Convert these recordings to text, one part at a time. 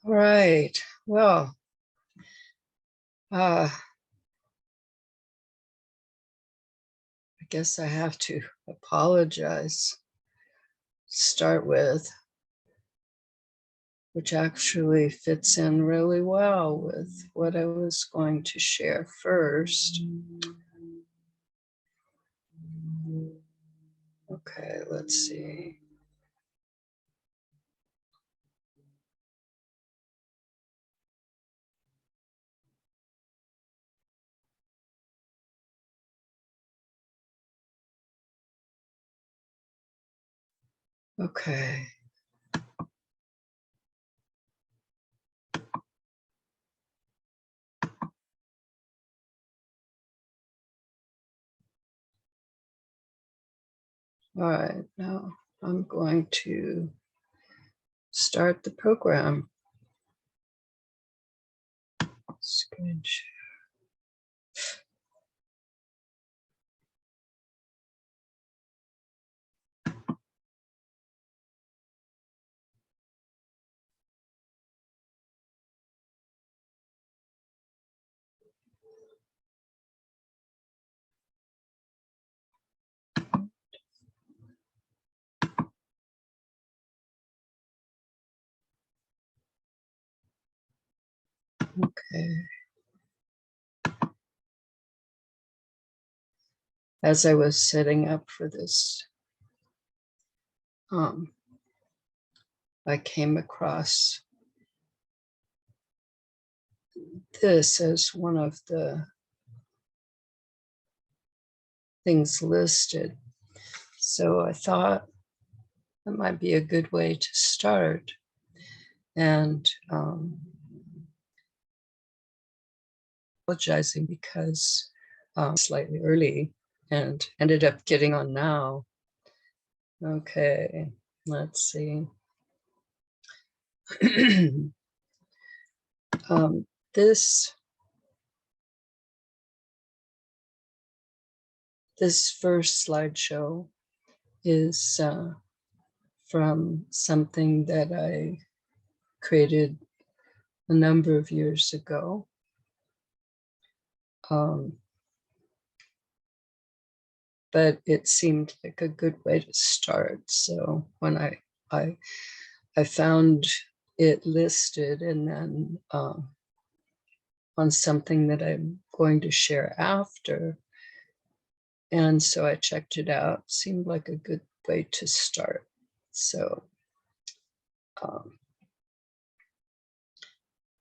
All right. Well, I guess I have to apologize to start with, which actually fits in really well with what I was going to share first. Okay, let's see. Okay. All right, now I'm going to start the program. Screen share. Okay. As I was setting up for this, I came across this as one of the things listed. So I thought that might be a good way to start. And apologizing because slightly early and ended up getting on now. Okay, let's see. This first slideshow is from something that I created a number of years ago. But it seemed like a good way to start. So when I found it listed and then on something that I'm going to share after. And so I checked it out. Seemed like a good way to start. So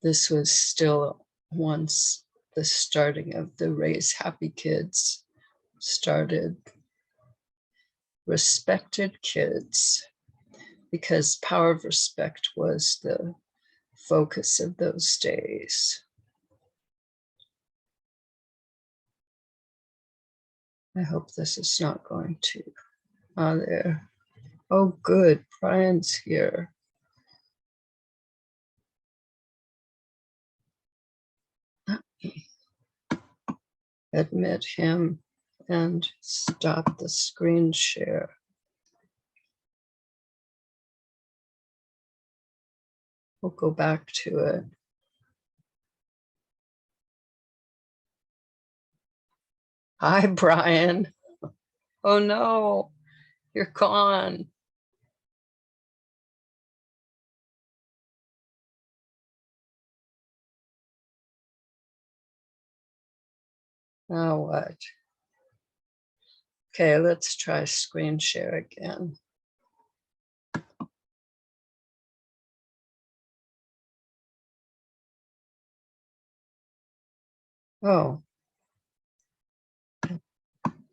this was still once the starting of the Raise Happy Kids started. Respected kids, because power of respect was the focus of those days. I hope this is not going to, there. Oh, good, Brian's here. Let me admit him and stop the screen share. We'll go back to it. Hi, Brian. Oh no, you're gone. Now what? Okay, let's try screen share again. Oh,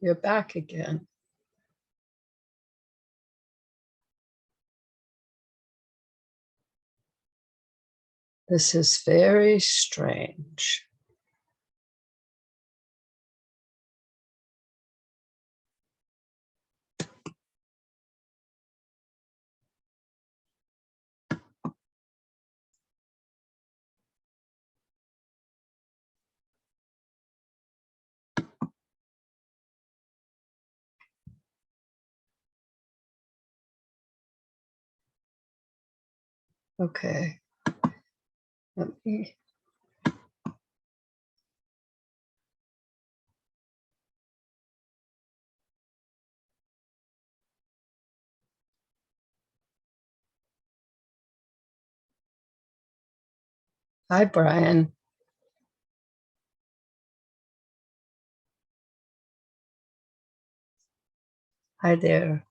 you're back again. This is very strange. Okay, Let me, hi, Brian. Hi there.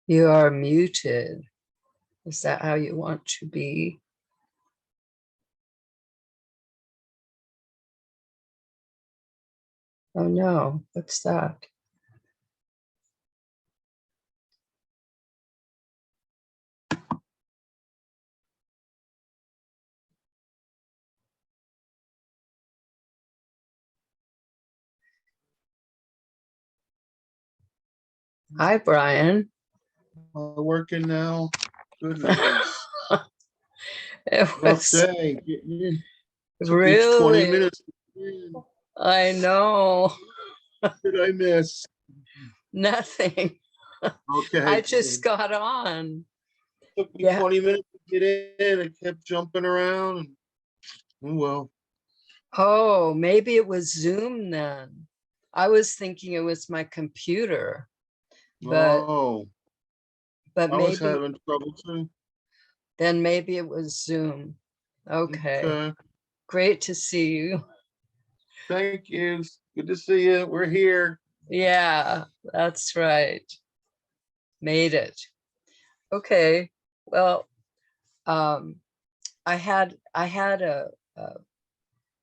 You are muted. Is that how you want to be? Oh no, what's that? Hi, Brian. Working now. Goodness. It Rough was day. Getting in. Took me 20 really, minutes. to I know, What did I miss? nothing. I Okay. just got on. Took me Yeah. 20 minutes to get in. I kept jumping around. Oh, well. Oh, maybe it was Zoom then. I was thinking it was my computer, but Oh, but I was maybe having trouble too. then maybe it was Zoom. Okay. Okay. Great to see you. Thank you. Good to see you. We're here. Yeah, that's right. Made it. Okay. Well, um, I had a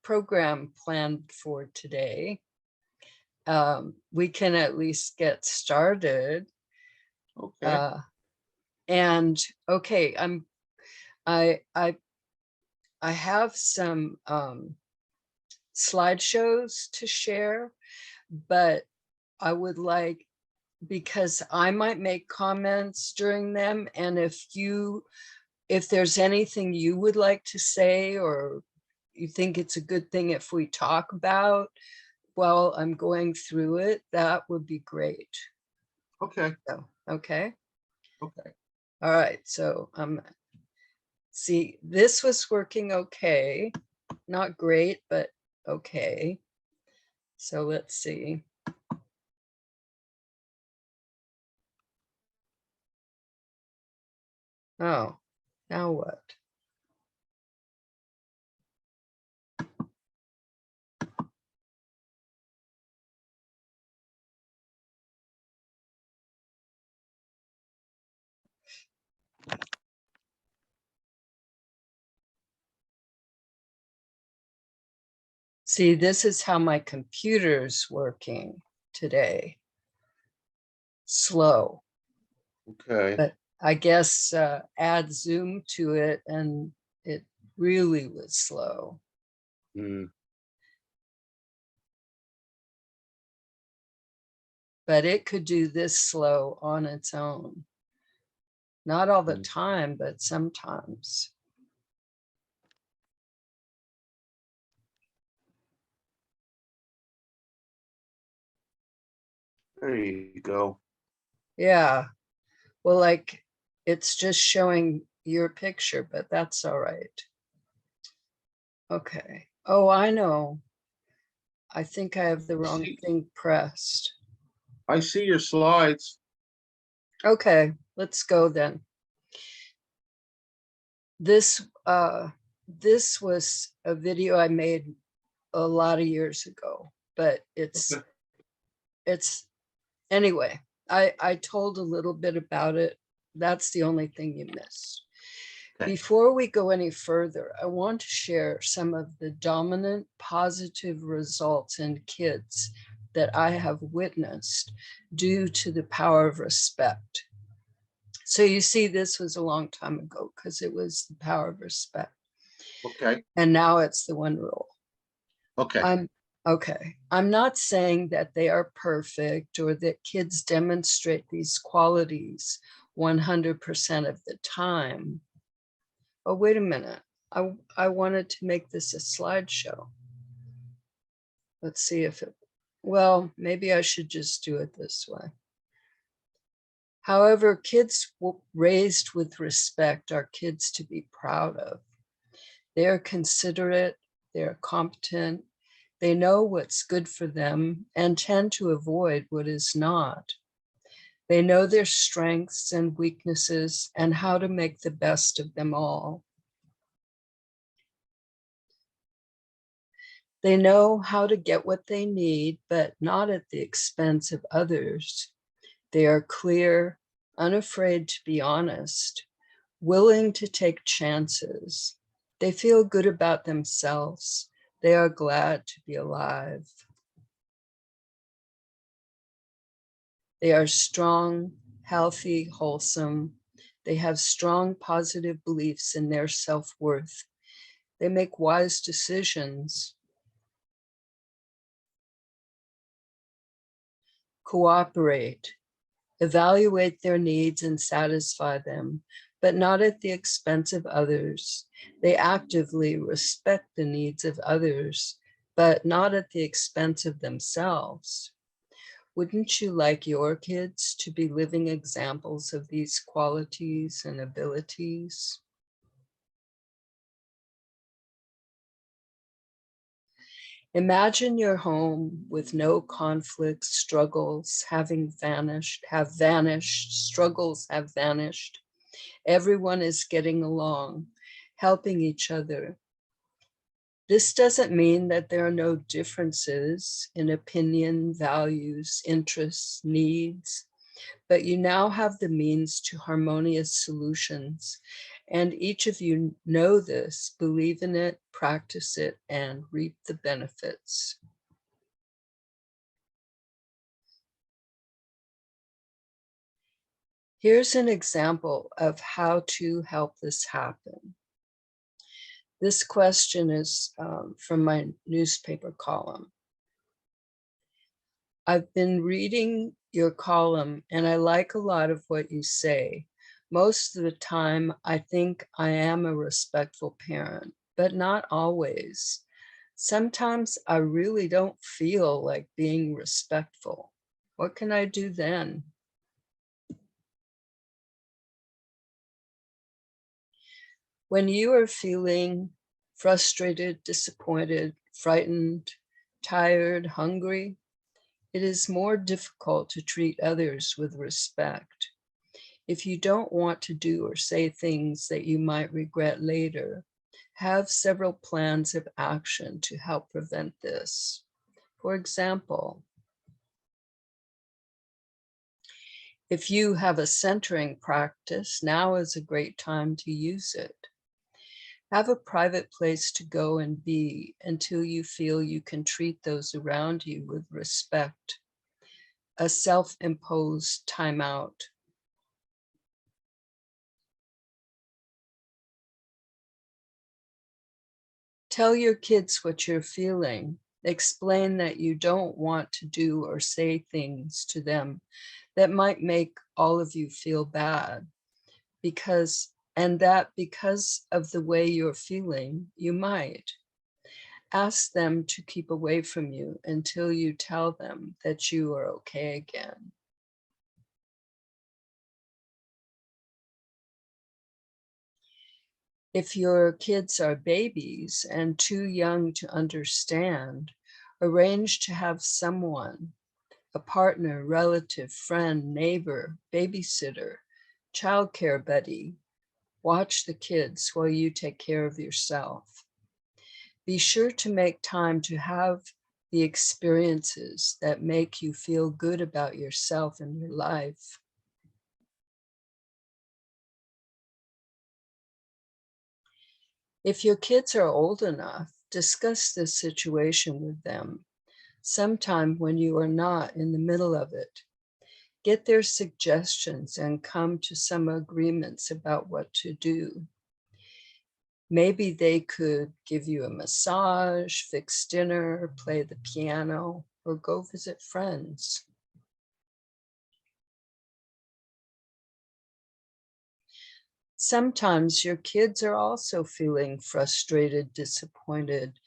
program planned for today. We can at least get started. Okay. And okay, I I I have some slideshows to share, but I would like, because I might make comments during them, and if there's anything you would like to say, or you think it's a good thing if we talk about while I'm going through it, that would be great. Okay. So, okay. Okay. All right. So see, this was working okay. Not great, but okay. So let's see. Oh, now what? See, this is how my computer's working today. Slow, Okay. but I guess add Zoom to it and it really was slow. Mm. But it could do this slow on its own. Not all the Mm. time, but sometimes. There you go. Yeah. Well, like it's just showing your picture, but that's all right. Okay. Oh, I know. I think I have the wrong thing pressed. I see your slides. Okay, let's go then. This was a video I made a lot of years ago, but Okay. it's anyway, I told a little bit about it. That's the only thing you missed. Okay. Before we go any further, I want to share some of the dominant positive results in kids that I have witnessed due to the power of respect. So you see, this was a long time ago because it was the power of respect. Okay. And now it's the one rule. Okay. I'm okay. I'm not saying that they are perfect or that kids demonstrate these qualities 100% of the time. Oh, wait a minute. I wanted to make this a slideshow. Let's see if it, well, maybe I should just do it this way. However, kids raised with respect are kids to be proud of. They're considerate, they're competent, they know what's good for them and tend to avoid what is not. They know their strengths and weaknesses and how to make the best of them all. They know how to get what they need, but not at the expense of others. They are clear, unafraid to be honest, willing to take chances. They feel good about themselves. They are glad to be alive. They are strong, healthy, wholesome. They have strong, positive beliefs in their self-worth. They make wise decisions. Cooperate, evaluate their needs and satisfy them, but not at the expense of others. They actively respect the needs of others, but not at the expense of themselves. Wouldn't you like your kids to be living examples of these qualities and abilities? Imagine your home with no conflicts, struggles have vanished, struggles have vanished. Everyone is getting along, helping each other. This doesn't mean that there are no differences in opinion, values, interests, needs, but you now have the means to harmonious solutions. And each of you know this, believe in it, practice it, and reap the benefits. Here's an example of how to help this happen. This question is from my newspaper column. I've been reading your column and I like a lot of what you say. Most of the time, I think I am a respectful parent, but not always. Sometimes I really don't feel like being respectful. What can I do then? When you are feeling frustrated, disappointed, frightened, tired, hungry, it is more difficult to treat others with respect. If you don't want to do or say things that you might regret later, have several plans of action to help prevent this. For example, if you have a centering practice, now is a great time to use it. Have a private place to go and be until you feel you can treat those around you with respect. A self-imposed timeout. Tell your kids what you're feeling. Explain that you don't want to do or say things to them that might make all of you feel bad, because of the way you're feeling, you might. Ask them to keep away from you until you tell them that you are okay again. If your kids are babies and too young to understand, arrange to have someone, a partner, relative, friend, neighbor, babysitter, childcare buddy, watch the kids while you take care of yourself. Be sure to make time to have the experiences that make you feel good about yourself and your life. If your kids are old enough, discuss this situation with them sometime when you are not in the middle of it. Get their suggestions and come to some agreements about what to do. Maybe they could give you a massage, fix dinner, play the piano, or go visit friends. Sometimes your kids are also feeling frustrated, disappointed,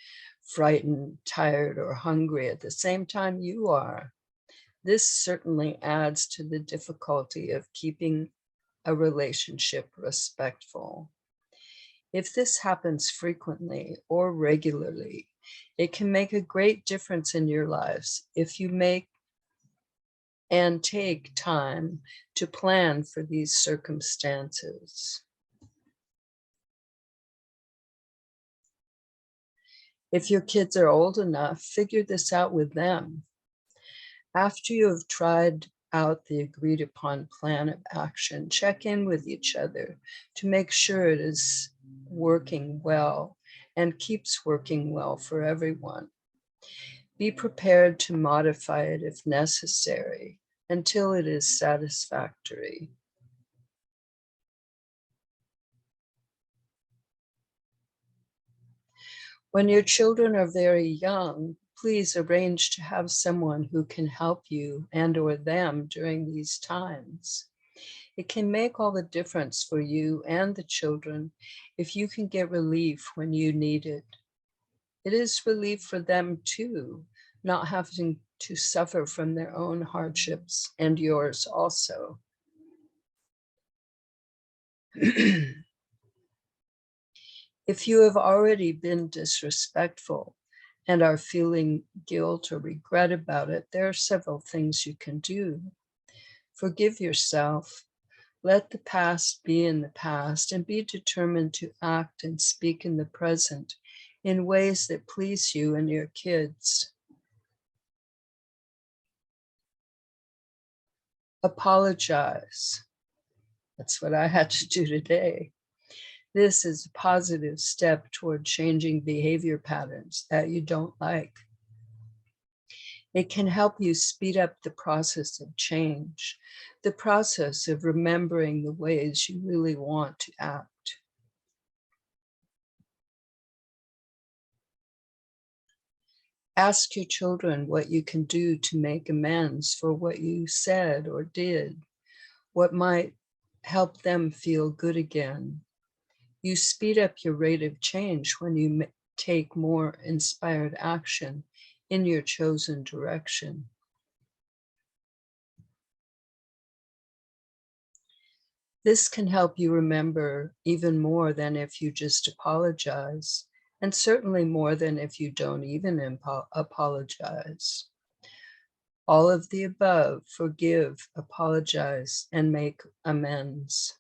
frightened, tired, or hungry at the same time you are. This certainly adds to the difficulty of keeping a relationship respectful. If this happens frequently or regularly, it can make a great difference in your lives if you make and take time to plan for these circumstances. If your kids are old enough, figure this out with them. After you have tried out the agreed upon plan of action, check in with each other to make sure it is working well and keeps working well for everyone. Be prepared to modify it if necessary until it is satisfactory. When your children are very young, please arrange to have someone who can help you and or them during these times. It can make all the difference for you and the children if you can get relief when you need it. It is relief for them too, not having to suffer from their own hardships and yours also. If you have already been disrespectful and are feeling guilt or regret about it, there are several things you can do. Forgive yourself. Let the past be in the past and be determined to act and speak in the present in ways that please you and your kids. Apologize. That's what I had to do today. This is a positive step toward changing behavior patterns that you don't like. It can help you speed up the process of change, the process of remembering the ways you really want to act. Ask your children what you can do to make amends for what you said or did, what might help them feel good again. You speed up your rate of change when you take more inspired action in your chosen direction. This can help you remember even more than if you just apologize, and certainly more than if you don't even apologize. All of the above: forgive, apologize, and make amends.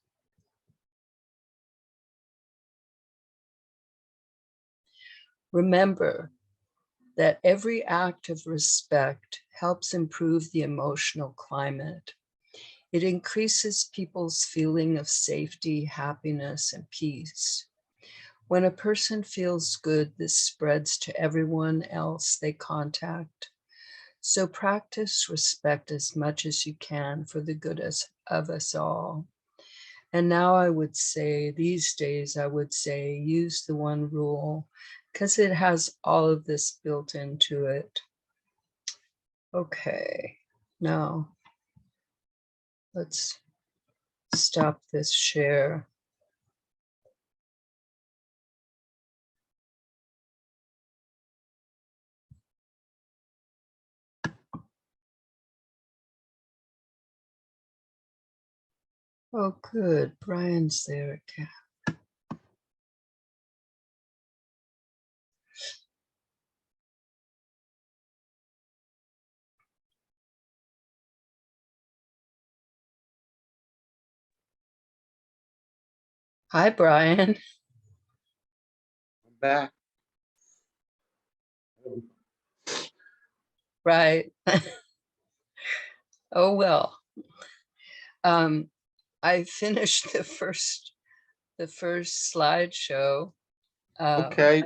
Remember that every act of respect helps improve the emotional climate. It increases people's feeling of safety, happiness, and peace. When a person feels good, this spreads to everyone else they contact. So practice respect as much as you can for the good of us all. And now I would say, these days, I would say, use the one rule because it has all of this built into it. Okay, now let's stop this share. Oh, good. Brian's there again. Hi, Brian. I'm back. Right. Oh, well. I finished the first slideshow. Okay.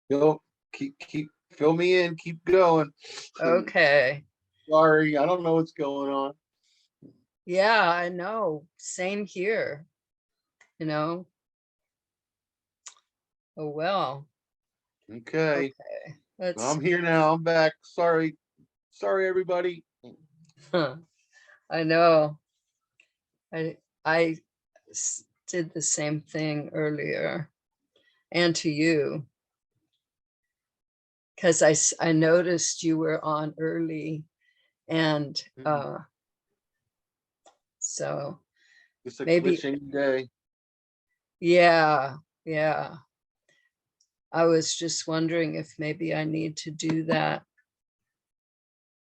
Go keep fill me in, keep going. Okay. Sorry, I don't know what's going on. Yeah, I know. Same here. You know. Oh, well. Okay. Okay. Let's I'm here now. I'm back. Sorry. Sorry, everybody. I know. I did the same thing earlier, and to you, because I noticed you were on early, And so It's a maybe, glitching day. yeah. I was just wondering if maybe I need to do that.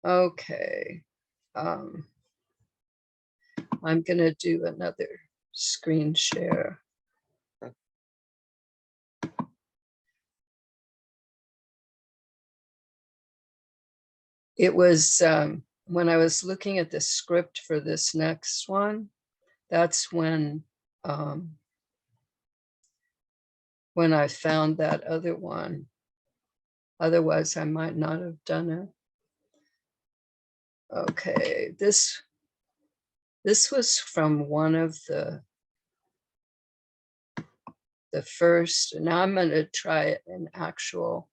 Okay. I'm gonna do another screen share. It was when I was looking at the script for this next one, that's when I found that other one. Otherwise, I might not have done it. Okay, this was from one of the first. Now I'm going to try it in actual.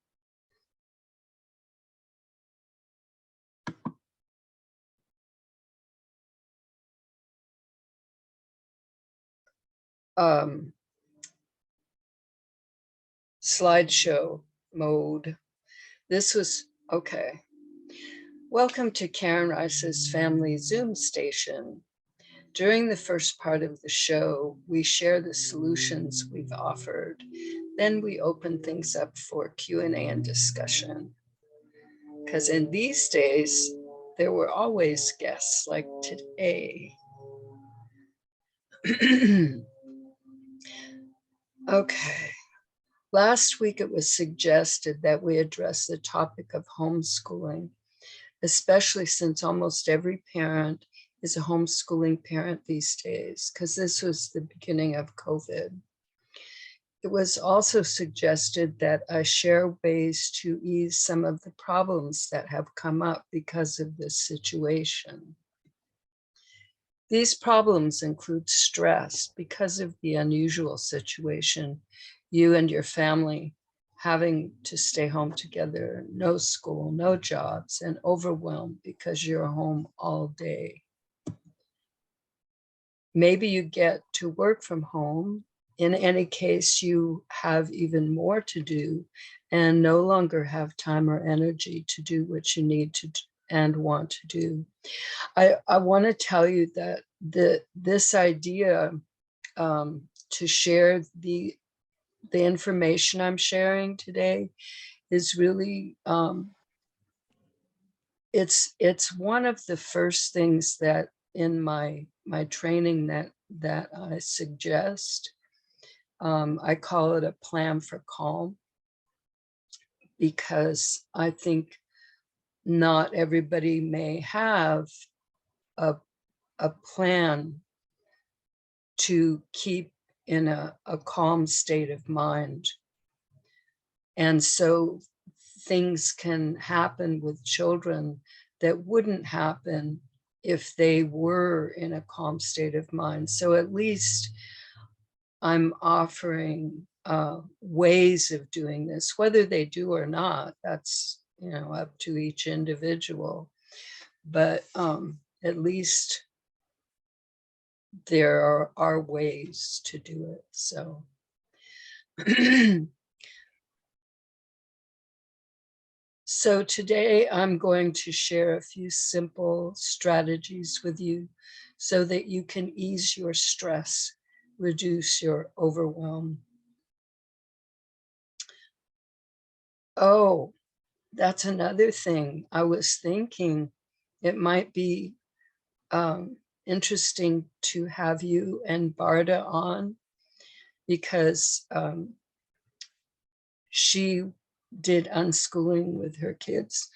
Slideshow mode. This was okay. Welcome to Karen Rice's Family Zoom Station. During the first part of the show, we share the solutions we've offered. Then we open things up for Q&A and discussion. Because in these days, there were always guests like today. Okay. Last week, it was suggested that we address the topic of homeschooling, especially since almost every parent is a homeschooling parent these days, because this was the beginning of COVID. It was also suggested that I share ways to ease some of the problems that have come up because of this situation. These problems include stress because of the unusual situation, you and your family having to stay home together, no school, no jobs, and overwhelmed because you're home all day. Maybe you get to work from home. In any case, you have even more to do and no longer have time or energy to do what you need to and want to do. I want to tell you that this idea to share the information I'm sharing today is really it's one of the first things that in my training that I suggest. I call it a plan for calm, because I think not everybody may have a plan to keep in a calm state of mind. And so things can happen with children that wouldn't happen if they were in a calm state of mind. So at least I'm offering ways of doing this, whether they do or not, that's, you know, up to each individual. But at least there are ways to do it. So so today I'm going to share a few simple strategies with you so that you can ease your stress, reduce your overwhelm. Oh, that's another thing. I was thinking it might be interesting to have you and Barda on, because she did unschooling with her kids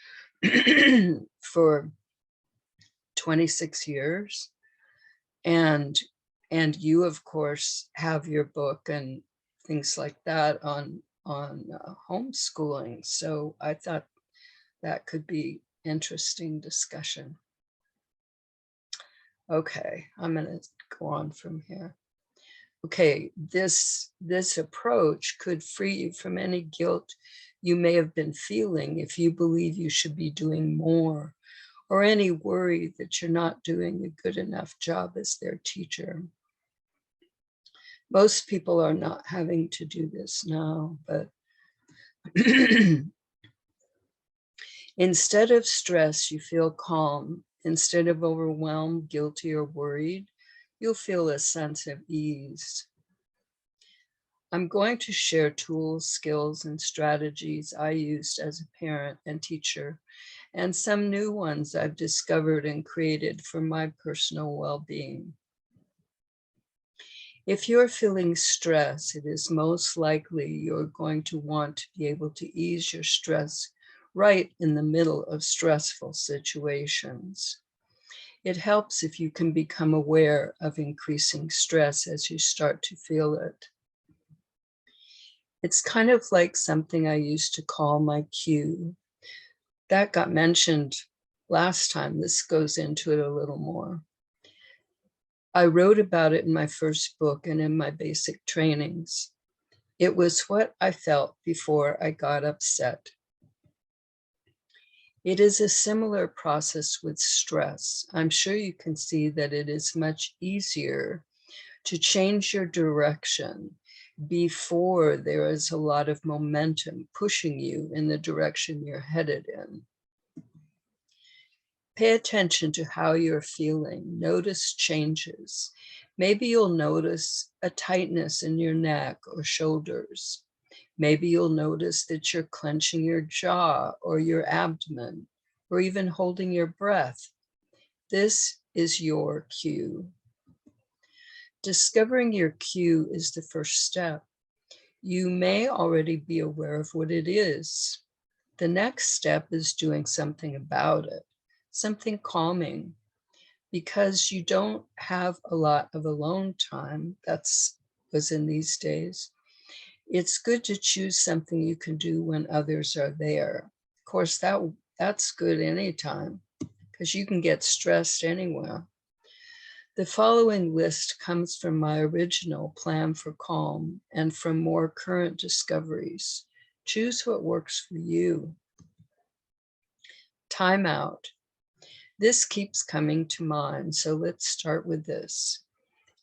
for 26 years. And you, of course, have your book and things like that on homeschooling. So I thought that could be interesting discussion. Okay, I'm going to go on from here. Okay, this approach could free you from any guilt you may have been feeling if you believe you should be doing more, or any worry that you're not doing a good enough job as their teacher. Most people are not having to do this now, but in Instead of stress, you feel calm. Instead of overwhelmed, guilty, or worried, you'll feel a sense of ease. I'm going to share tools, skills, and strategies I used as a parent and teacher, and some new ones I've discovered and created for my personal well-being. If you're feeling stress, it is most likely you're going to want to be able to ease your stress right in the middle of stressful situations. It helps if you can become aware of increasing stress as you start to feel it. It's kind of like something I used to call my cue. That got mentioned last time. This goes into it a little more. I wrote about it in my first book and in my basic trainings. It was what I felt before I got upset. It is a similar process with stress. I'm sure you can see that it is much easier to change your direction before there is a lot of momentum pushing you in the direction you're headed in. Pay attention to how you're feeling. Notice changes. Maybe you'll notice a tightness in your neck or shoulders. Maybe you'll notice that you're clenching your jaw or your abdomen, or even holding your breath. This is your cue. Discovering your cue is the first step. You may already be aware of what it is. The next step is doing something about it, something calming, because you don't have a lot of alone time. Was in these days. It's good to choose something you can do when others are there. Of course, that's good anytime, because you can get stressed anywhere. The following list comes from my original plan for calm and from more current discoveries. Choose what works for you. Timeout. This keeps coming to mind, so let's start with this.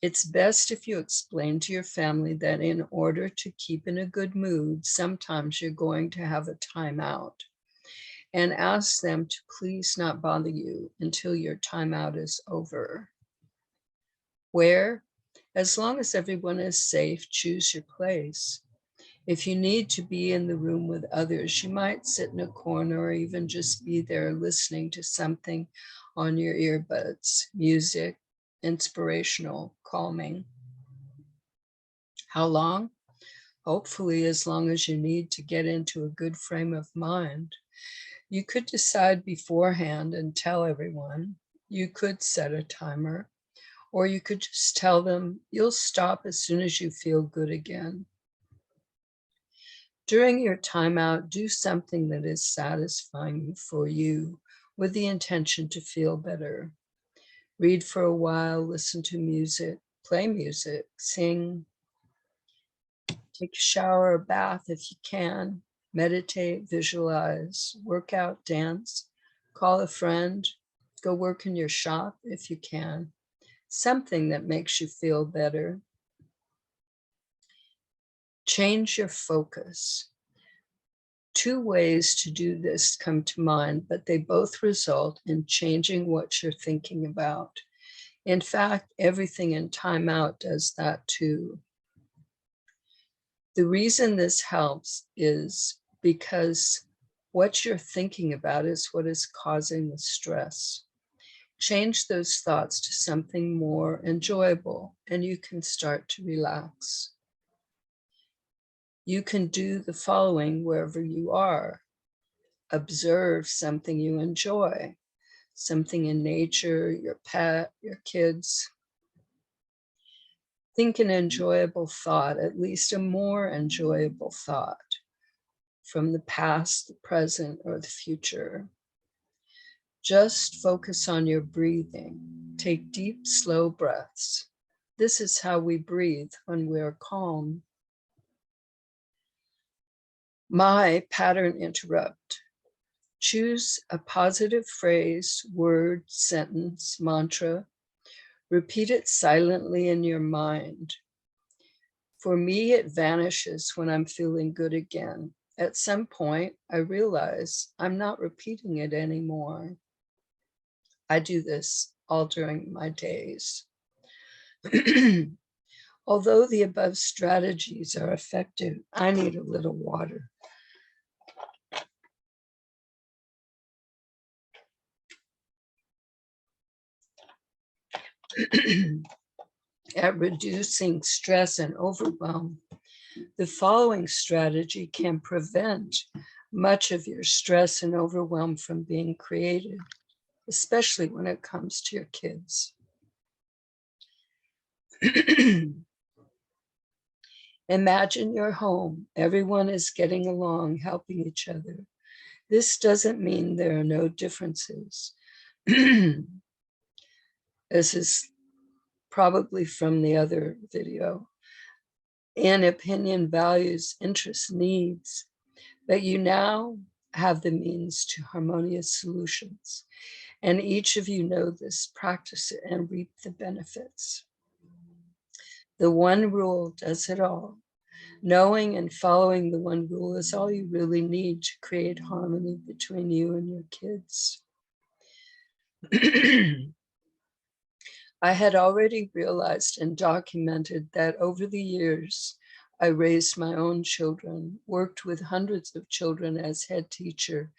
It's best if you explain to your family that in order to keep in a good mood, sometimes you're going to have a timeout, and ask them to please not bother you until your timeout is over. Where? As long as everyone is safe, choose your place. If you need to be in the room with others, you might sit in a corner or even just be there listening to something on your earbuds, music, inspirational, calming. How long? Hopefully as long as you need to get into a good frame of mind. You could decide beforehand and tell everyone. You could set a timer, or you could just tell them you'll stop as soon as you feel good again. During your timeout, do something that is satisfying for you with the intention to feel better. Read for a while, listen to music, play music, sing, take a shower or bath if you can, meditate, visualize, work out, dance, call a friend, go work in your shop if you can. Something that makes you feel better. Change your focus. Two ways to do this come to mind, but they both result in changing what you're thinking about. In fact, everything in timeout does that too. The reason this helps is because what you're thinking about is what is causing the stress. Change those thoughts to something more enjoyable, and you can start to relax. You can do the following wherever you are. Observe something you enjoy, something in nature, your pet, your kids. Think an enjoyable thought, at least a more enjoyable thought from the past, the present, or the future. Just focus on your breathing. Take deep, slow breaths. This is how we breathe when we're calm. My pattern interrupt. Choose a positive phrase, word, sentence, mantra. Repeat it silently in your mind. For me, it vanishes when I'm feeling good again. At some point, I realize I'm not repeating it anymore. I do this all during my days. Although the above strategies are effective, I need a little water. At reducing stress and overwhelm, the following strategy can prevent much of your stress and overwhelm from being created, especially when it comes to your kids. Imagine your home. Everyone is getting along, helping each other. This doesn't mean there are no differences. This is probably from the other video. In opinion, values, interests, needs, but you now have the means to harmonious solutions. And each of you know this, practice it, and reap the benefits. The one rule does it all. Knowing and following the one rule is all you really need to create harmony between you and your kids. I had already realized and documented that over the years, I raised my own children, worked with hundreds of children as head teacher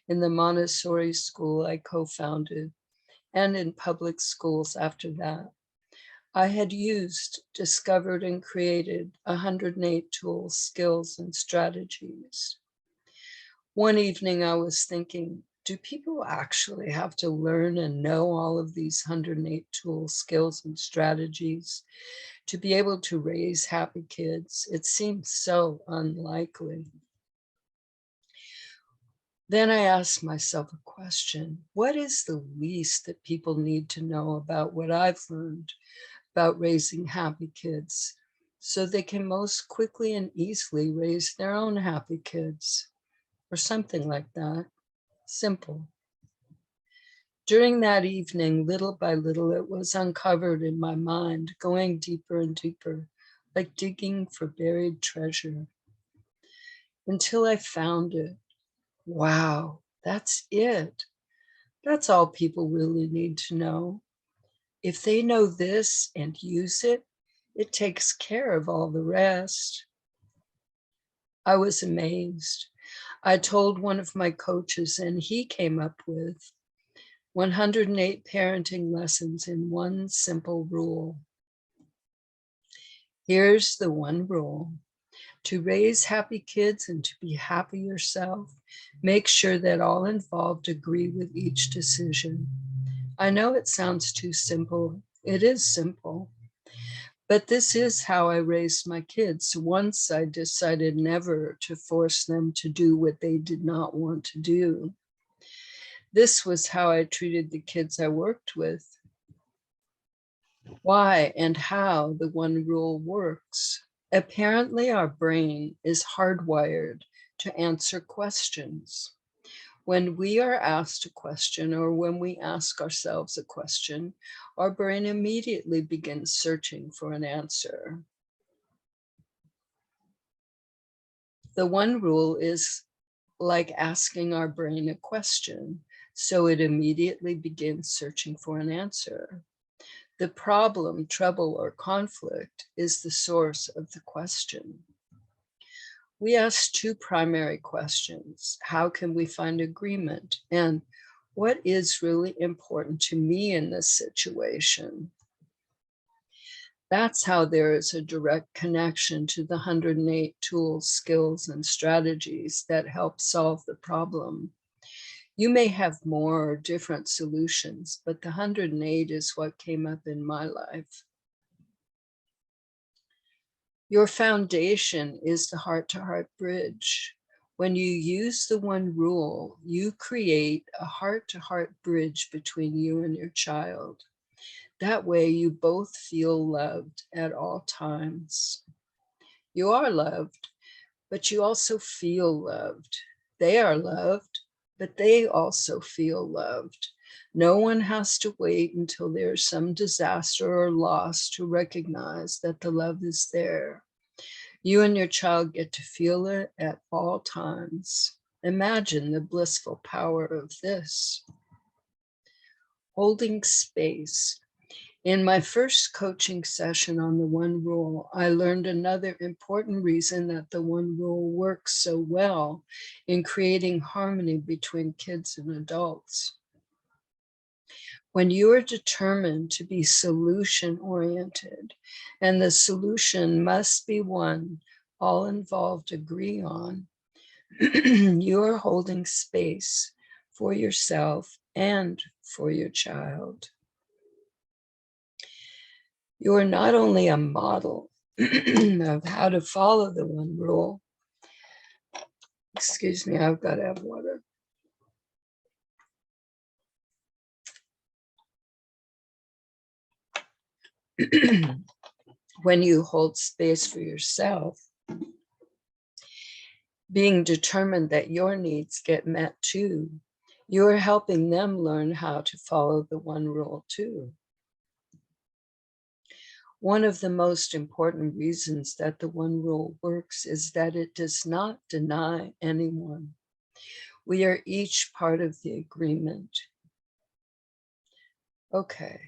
in the Montessori school I co-founded, and in public schools after that. I had used, discovered, and created 108 tools, skills, and strategies. One evening I was thinking, do people actually have to learn and know all of these 108 tools, skills, and strategies to be able to raise happy kids? It seems so unlikely. Then I asked myself a question. What is the least that people need to know about what I've learned about raising happy kids so they can most quickly and easily raise their own happy kids, or something like that? Simple. During that evening, little by little, it was uncovered in my mind, going deeper and deeper, like digging for buried treasure, until I found it. Wow, that's it. That's all people really need to know. If they know this and use it, it takes care of all the rest. I was amazed. I told one of my coaches, and he came up with 108 parenting lessons in one simple rule. Here's the one rule. To raise happy kids and to be happy yourself, make sure that all involved agree with each decision. I know it sounds too simple. It is simple. But this is how I raised my kids. Once I decided never to force them to do what they did not want to do. This was how I treated the kids I worked with. Why and how the one rule works. Apparently, our brain is hardwired to answer questions. When we are asked a question, or when we ask ourselves a question, our brain immediately begins searching for an answer. The one rule is like asking our brain a question, so it immediately begins searching for an answer. The problem, trouble, or conflict is the source of the question. We ask two primary questions. How can we find agreement? And what is really important to me in this situation? That's how there is a direct connection to the 108 tools, skills, and strategies that help solve the problem. You may have more or different solutions, but the 108 is what came up in my life. Your foundation is the heart-to-heart bridge. When you use the one rule, you create a heart-to-heart bridge between you and your child. That way you both feel loved at all times. You are loved, but you also feel loved. They are loved, but they also feel loved. No one has to wait until there's some disaster or loss to recognize that the love is there. You and your child get to feel it at all times. Imagine the blissful power of this. Holding space. In my first coaching session on the one rule, I learned another important reason that the one rule works so well in creating harmony between kids and adults. When you are determined to be solution-oriented, and the solution must be one all involved agree on, you are holding space for yourself and for your child. You are not only a model of how to follow the one rule. Excuse me, I've got to have water. When you hold space for yourself, being determined that your needs get met too, you are helping them learn how to follow the one rule too. One of the most important reasons that the one rule works is that it does not deny anyone. We are each part of the agreement. Okay.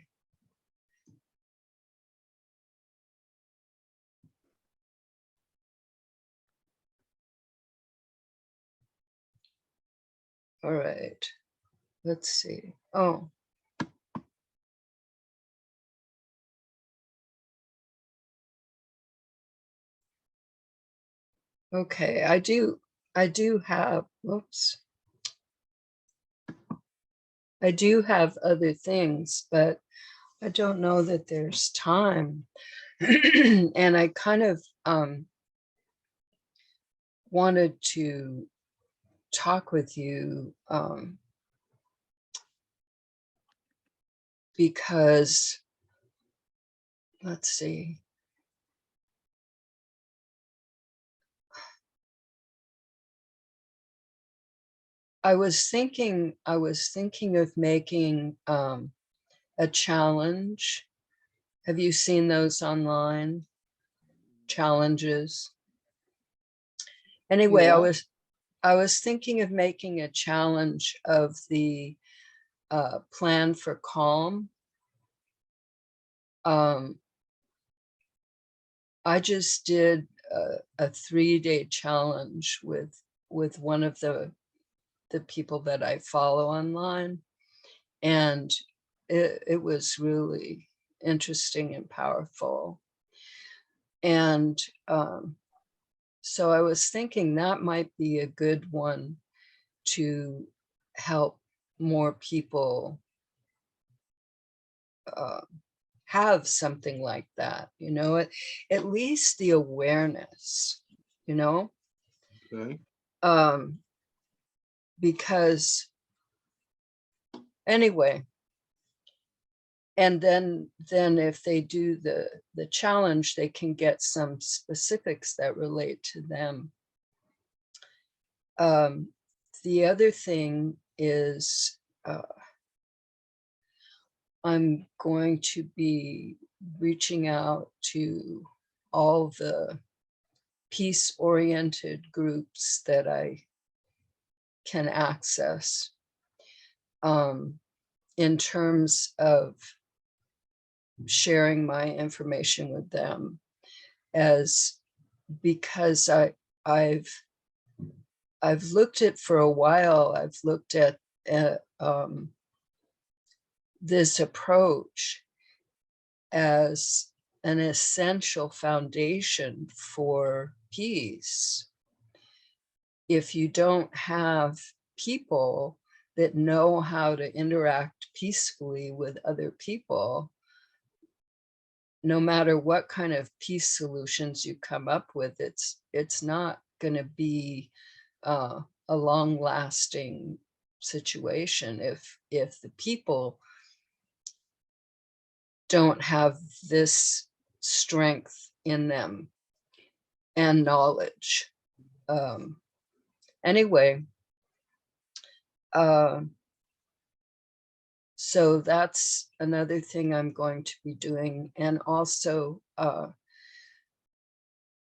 All right. Let's see. Oh. Okay, I do have, whoops. I do have other things, but I don't know that there's time. And I kind of wanted to talk with you because, let's see. I was thinking of making a challenge. Have you seen those online? Challenges? Anyway, Yeah. I was thinking of making a challenge of the plan for calm. I just did a 3-day challenge with one of the people that I follow online, and it was really interesting and powerful. And so I was thinking that might be a good one to help more people have something like that, you know, at least the awareness, you know, Okay. because anyway, and then if they do the challenge, they can get some specifics that relate to them. The other thing is I'm going to be reaching out to all the peace-oriented groups that I can access in terms of sharing my information with them, as because I've looked at for a while. I've looked at this approach as an essential foundation for peace. If you don't have people that know how to interact peacefully with other people, no matter what kind of peace solutions you come up with, it's not going to be a long-lasting situation if the people don't have this strength in them and knowledge. Anyway, so that's another thing I'm going to be doing. And also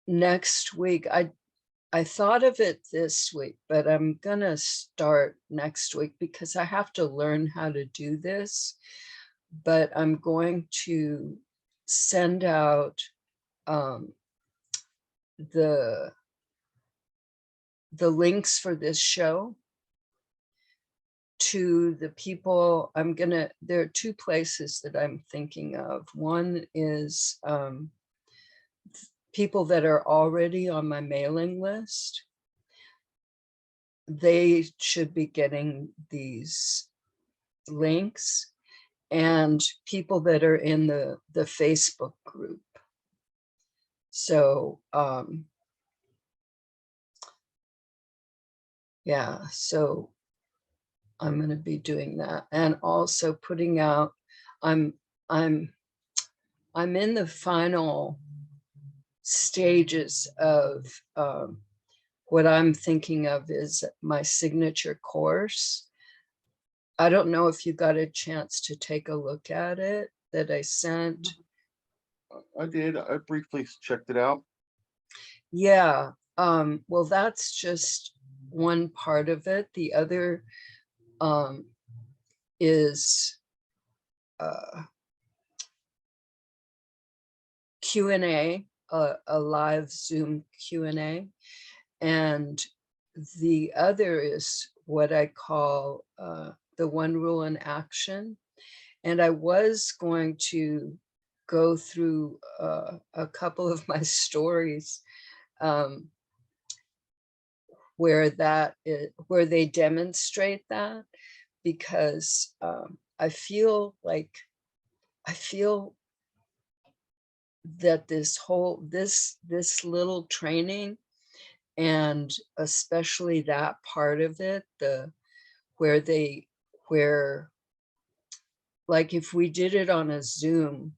next week. I thought of it this week, but I'm gonna start next week because I have to learn how to do this. But I'm going to send out the links for this show to the people. There are two places that I'm thinking of. One is people that are already on my mailing list. They should be getting these links, and people that are in the Facebook group. So yeah, so I'm going to be doing that, and also putting out, I'm in the final stages of what I'm thinking of is my signature course. I don't know if you got a chance to take a look at it that I sent. I did. I briefly checked it out. Yeah, well, that's just one part of it. The other is Q&A, a live Zoom Q&A. And the other is what I call the one rule in action. And I was going to go through a couple of my stories where they demonstrate that, because I feel that this little training, and especially that part of it, where like if we did it on a Zoom,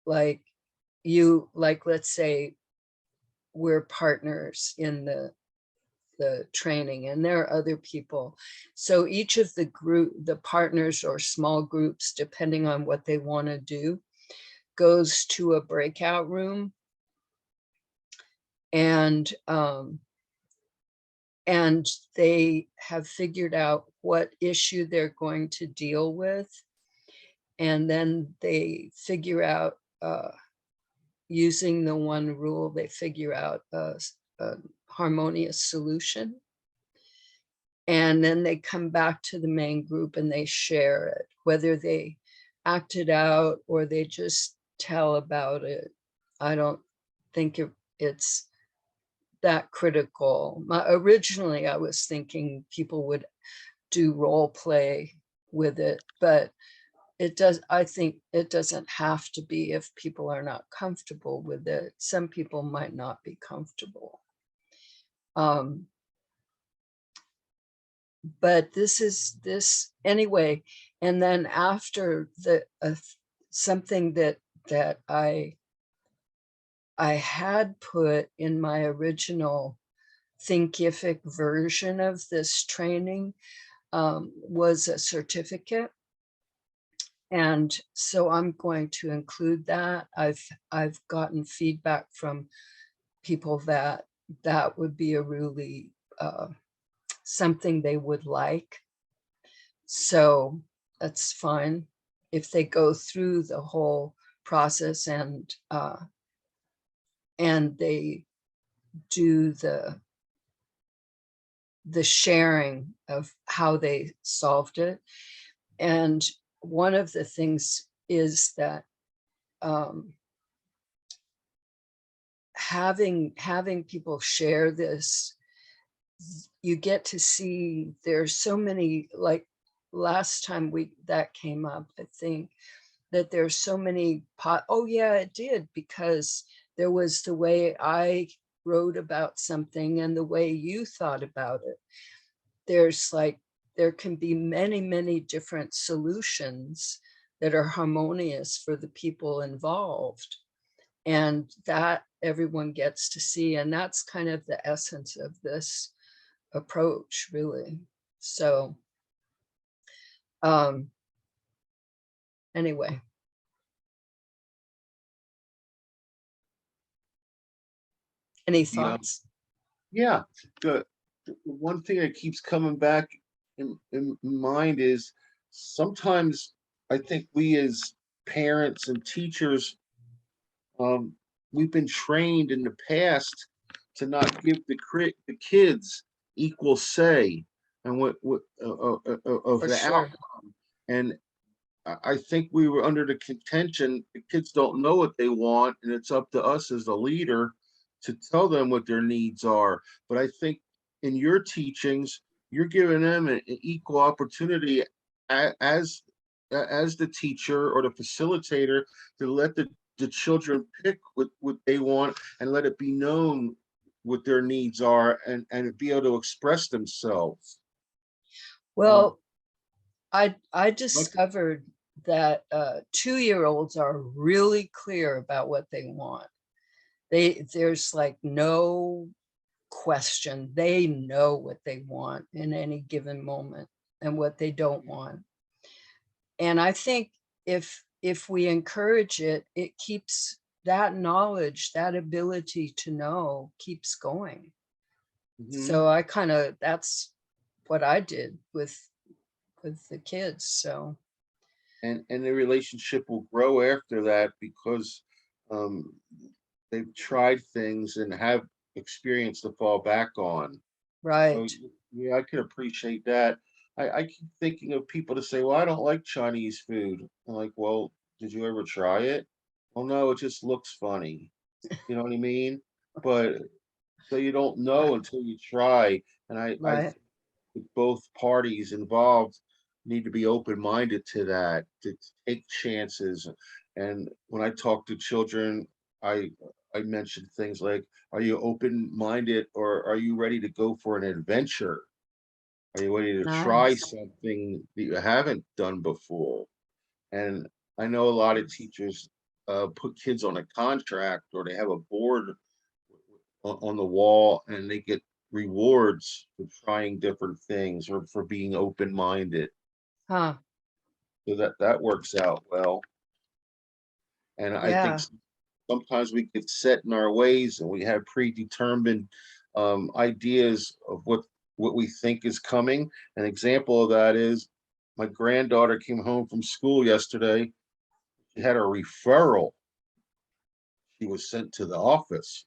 like let's say we're partners in the training, and there are other people. So each of the partners or small groups, depending on what they want to do, goes to a breakout room, and they have figured out what issue they're going to deal with. And then they figure out, using the one rule, they figure out a harmonious solution. And then they come back to the main group and they share it, whether they act it out or they just tell about it. I don't think it's that critical. Originally, I was thinking people would do role play with it, but I think it doesn't have to be if people are not comfortable with it. Some people might not be comfortable. But this anyway. And then after something that I had put in my original Thinkific version of this training was a certificate. And so I'm going to include that. I've gotten feedback from people that would be a really something they would like. So that's fine if they go through the whole process and they do the sharing of how they solved it. And one of the things is that having people share this, you get to see there's so many, like last time that came up, I think that there's so many oh yeah, it did, because there was the way I wrote about something and the way you thought about it. There can be many different solutions that are harmonious for the people involved, and that everyone gets to see. And that's kind of the essence of this approach, really. So anyway. Any Yeah, thoughts? yeah. The one thing that keeps coming back in mind is sometimes I think we as parents and teachers, um, we've been trained in the past to not give the kids equal say and what of For the sure. outcome. And I think we were under the contention the kids don't know what they want, and it's up to us as a leader to tell them what their needs are. But I think in your teachings, you're giving them an equal opportunity as the teacher or the facilitator to let the children pick what they want and let it be known what their needs are and be able to express themselves. Um, Well, I like, discovered that 2-year-olds are really clear about what they want. There's like no question. They know what they want in any given moment and what they don't want. And I think if we encourage it, it keeps that knowledge, that ability to know keeps going. mhm. So I kind of, that's what I did with the kids. So And the relationship will grow after that because um, they've tried things and have experience to fall back on. So right. yeah, I can appreciate that. I keep thinking of people to say, "Well, I don't like Chinese food." I'm like, "Well, did you ever try it?" "Well, no, it just looks funny." You know what I mean? But so you don't know Right. until you try. And I Right. think that both parties involved need to be open-minded to that, to take chances. And when I talk to children, I I mention things like, "Are you open-minded or are you ready to go for an adventure? Are you ready to try Nice. something that you haven't done before?" And I know a lot of teachers put kids on a contract or they have a board on the wall and they get rewards for trying different things or for being open-minded. Huh. So that works out well. And I think Yeah. sometimes we get set in our ways and we have predetermined ideas of what we think is coming. An example of that is my granddaughter came home from school yesterday. She had a referral. She was sent to the office.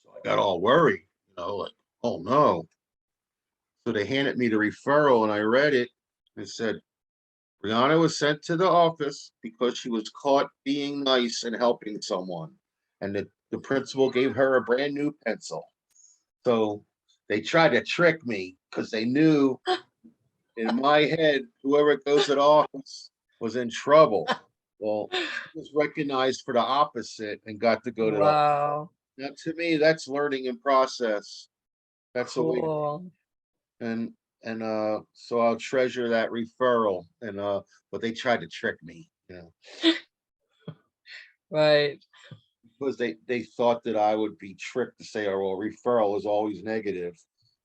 So I got all worried, like, oh no. So they handed me the referral and I read it and it said, Brianna was sent to the office because she was caught being nice and helping someone. And the principal gave her a brand new pencil. So they tried to trick me because they knew in my head, whoever goes to the office was in trouble. Well, she was recognized for the opposite and got to go to the. Wow. Now, to me, that's learning in process. That's a way, Cool. and so I'll treasure that referral. But they tried to trick me, Right. because they thought that I would be tricked to say, "Oh, well, referral is always negative,"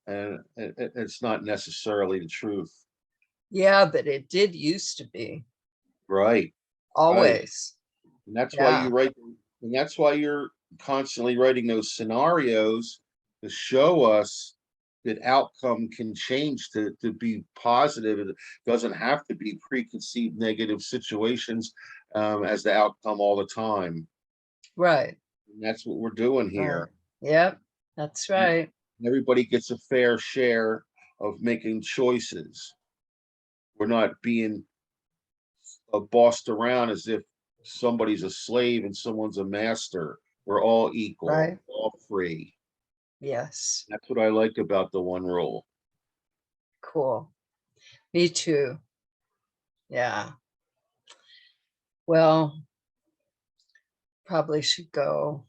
and it's not necessarily the truth. Yeah, but it did used to be. Right, right. Always. And that's why Yeah. you write, and that's why you're constantly writing those scenarios to show us that outcome can change to be positive. It doesn't have to be preconceived negative situations as the outcome all the time. Right. And that's what we're doing Right. here. Yep. That's right. Everybody gets a fair share of making choices. We're not being bossed around as if somebody's a slave and someone's a master. We're all equal, Right. all free. Yes. That's what I like about the one rule. Cool. Me too. Yeah. Well, probably should go.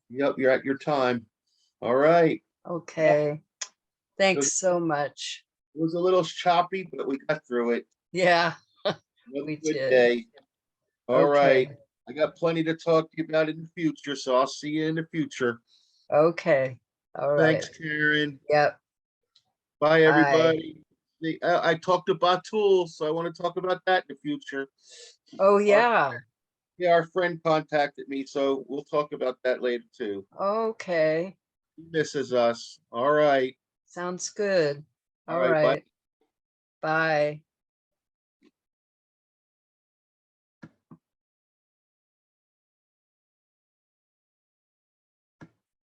Yep, you're at your time. All right. Well, Okay. it Thanks was, so much. it was a little choppy, but we got through it. Yeah, Another we good did. day. All right. Okay. I got plenty to talk to you about in the future, so I'll see you in the future. Okay. All right. Thanks, Karen. Yep. Bye, Bye. everybody. I talked about tools, so I want to talk about that in the future. Oh, All right. yeah. Yeah, our friend contacted me, so we'll talk about that later too. Okay, He misses us. All right. sounds good. All All right. Bye. right, bye.